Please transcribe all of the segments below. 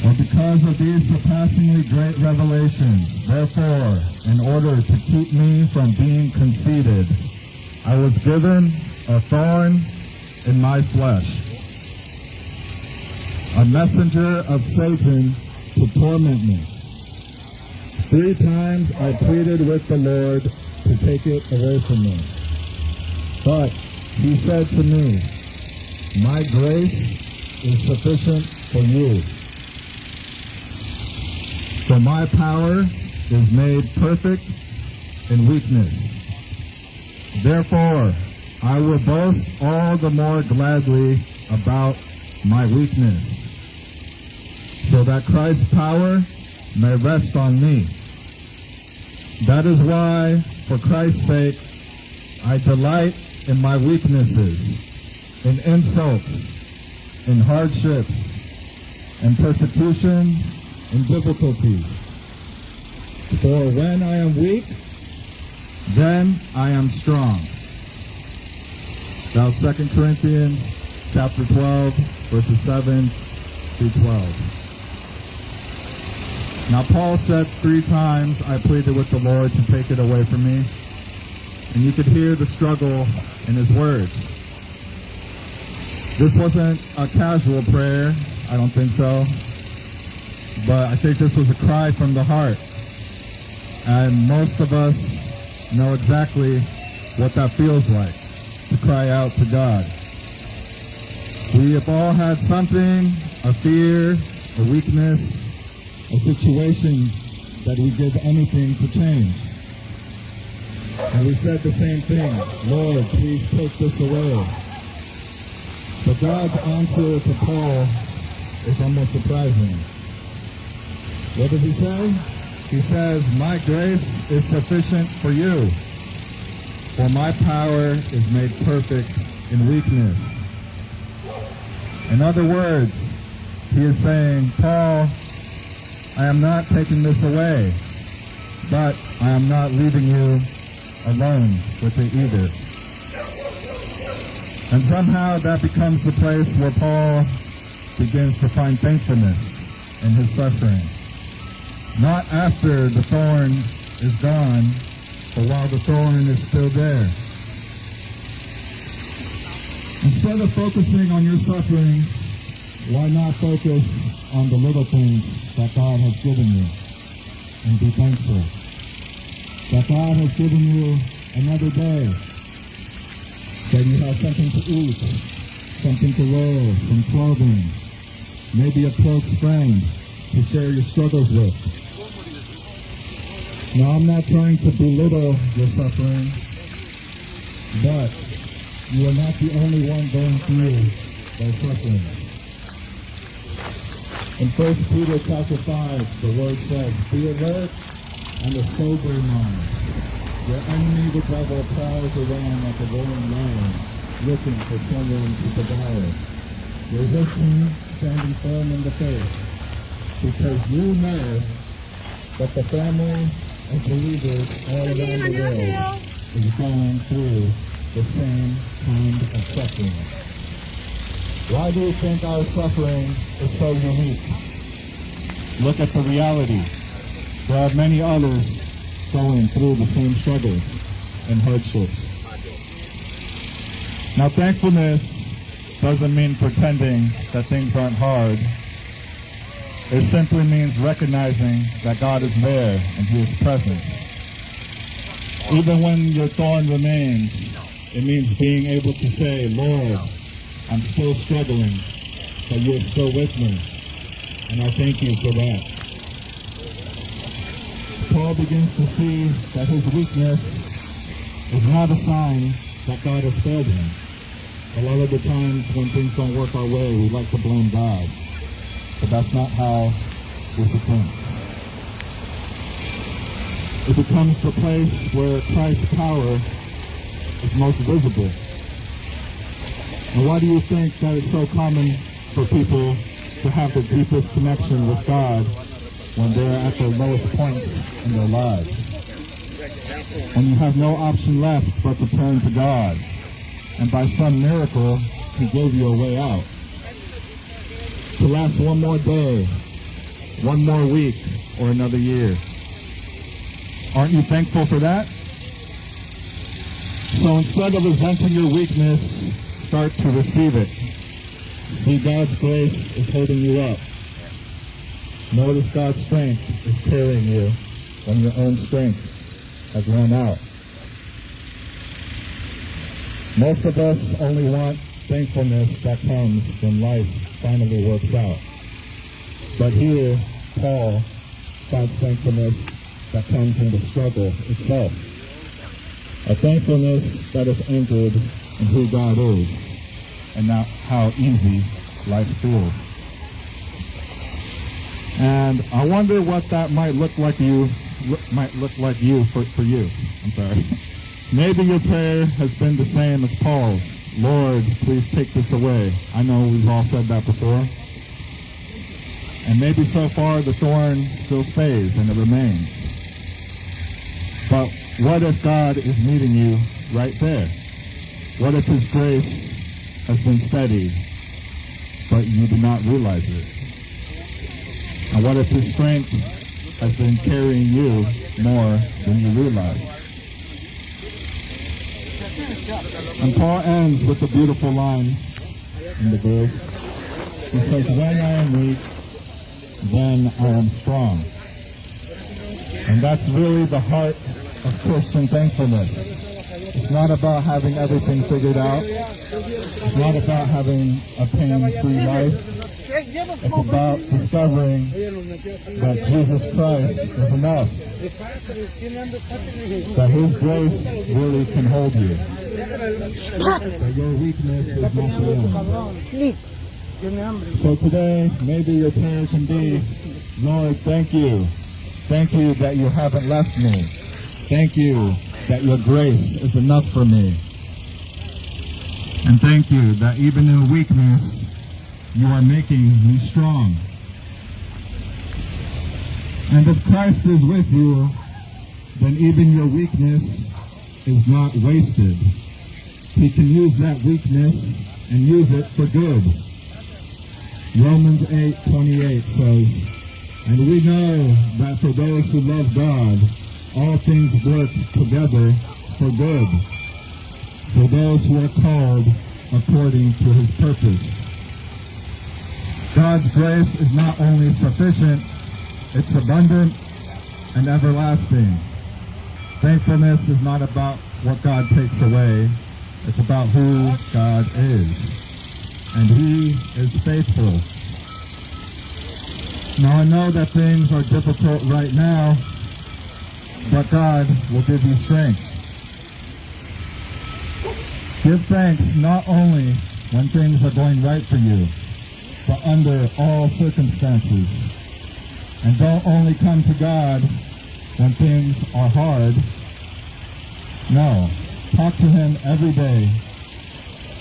But because of these surpassingly great revelations, therefore, in order to keep me from being conceited, I was given a thorn in my flesh, a messenger of Satan to torment me. 3 times I pleaded with the Lord to take it away from me. But he said to me, my grace is sufficient for you. For my power is made perfect in weakness. Therefore, I will boast all the more gladly about my weakness, so that Christ's power may rest on me. That is why, for Christ's sake, I delight in my weaknesses, in insults, in hardships, in persecution, in difficulties. For when I am weak, then I am strong. Now 2 Corinthians chapter 12, verses 7 through 12. Now Paul said 3 times, I pleaded with the Lord to take it away from me. And you could hear the struggle in his words. This wasn't a casual prayer, I don't think so. But I think this was a cry from the heart. And most of us know exactly what that feels like, to cry out to God. We have all had something, a fear, a weakness, a situation that we give anything to change. And we said the same thing, Lord, please take this away. But God's answer to Paul is almost surprising. What does he say? He says, my grace is sufficient for you, for my power is made perfect in weakness. In other words, he is saying, Paul, I am not taking this away, but I am not leaving you alone with it either. And somehow that becomes the place where Paul begins to find thankfulness in his suffering. Not after the thorn is gone, but while the thorn is still there. Instead of focusing on your suffering, why not focus on the little things that God has given you and be thankful? That God has given you another day, that you have something to eat, something to wear, some clothing, maybe a close friend to share your struggles with. Now, I'm not trying to belittle your suffering, but you are not the only one going through those suffering. In 1 Peter chapter 5, the word says, be alert and a sober mind. Your enemy, the devil, prowls around like a roaring lion, looking for someone to devour. Resist him, standing firm in the faith, because you know that the family of believers all around the world is going through the same kind of suffering. Why do you think our suffering is so unique? Look at the reality. There are many others going through the same struggles and hardships. Now, thankfulness doesn't mean pretending that things aren't hard. It simply means recognizing that God is there and He is present. Even when your thorn remains, it means being able to say, Lord, I'm still struggling, but you're still with me, and I thank you for that. Paul begins to see that his weakness is not a sign that God has failed him. A lot of the times when things don't work our way, we like to blame God. But that's not how we should think. It becomes the place where Christ's power is most visible. And why do you think that it's so common for people to have the deepest connection with God when they're at their lowest points in their lives? When you have no option left but to turn to God, and by some miracle, He gave you a way out. To last one more day, one more week or another year. Aren't you thankful for that? So instead of resenting your weakness, start to receive it. See, God's grace is holding you up. Notice God's strength is carrying you when your own strength has run out. Most of us only want thankfulness that comes when life finally works out. But here, Paul finds thankfulness that comes in the struggle itself. A thankfulness that is anchored in who God is and not how easy life feels. And I wonder what that might look like for you. I'm sorry. Maybe your prayer has been the same as Paul's. Lord, please take this away. I know we've all said that before. And maybe so far the thorn still stays and it remains. But what if God is meeting you right there? What if His grace has been steady, but you do not realize it? And what if His strength has been carrying you more than you realize? And Paul ends with a beautiful line in the verse. He says, when I am weak, then I am strong. And that's really the heart of Christian thankfulness. It's not about having everything figured out. It's not about having a pain-free life. It's about discovering that Jesus Christ is enough. That His grace really can hold you. That your weakness is not the end. So today, maybe your prayer can be, Lord, thank you. Thank you that you haven't left me. Thank you that your grace is enough for me. And thank you that even in weakness, you are making me strong. And if Christ is with you, then even your weakness is not wasted. He can use that weakness and use it for good. Romans 8:28 says, and we know that for those who love God, all things work together for good, for those who are called according to His purpose. God's grace is not only sufficient, it's abundant and everlasting. Thankfulness is not about what God takes away, it's about who God is. And He is faithful. Now I know that things are difficult right now, but God will give you strength. Give thanks not only when things are going right for you, but under all circumstances. And don't only come to God when things are hard. No, talk to Him every day,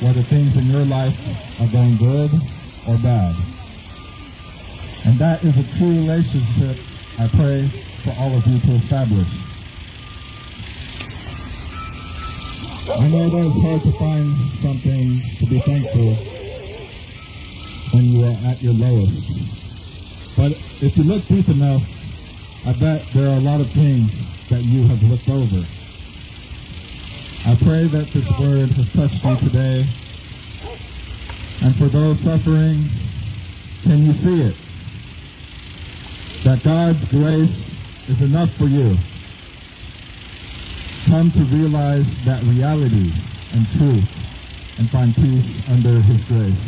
whether things in your life are going good or bad. And that is a true relationship I pray for all of you to establish. I know that it's hard to find something to be thankful when you are at your lowest. But if you look deep enough, I bet there are a lot of things that you have looked over. I pray that this word has touched you today. And for those suffering, can you see it? That God's grace is enough for you. Come to realize that reality and truth and find peace under His grace.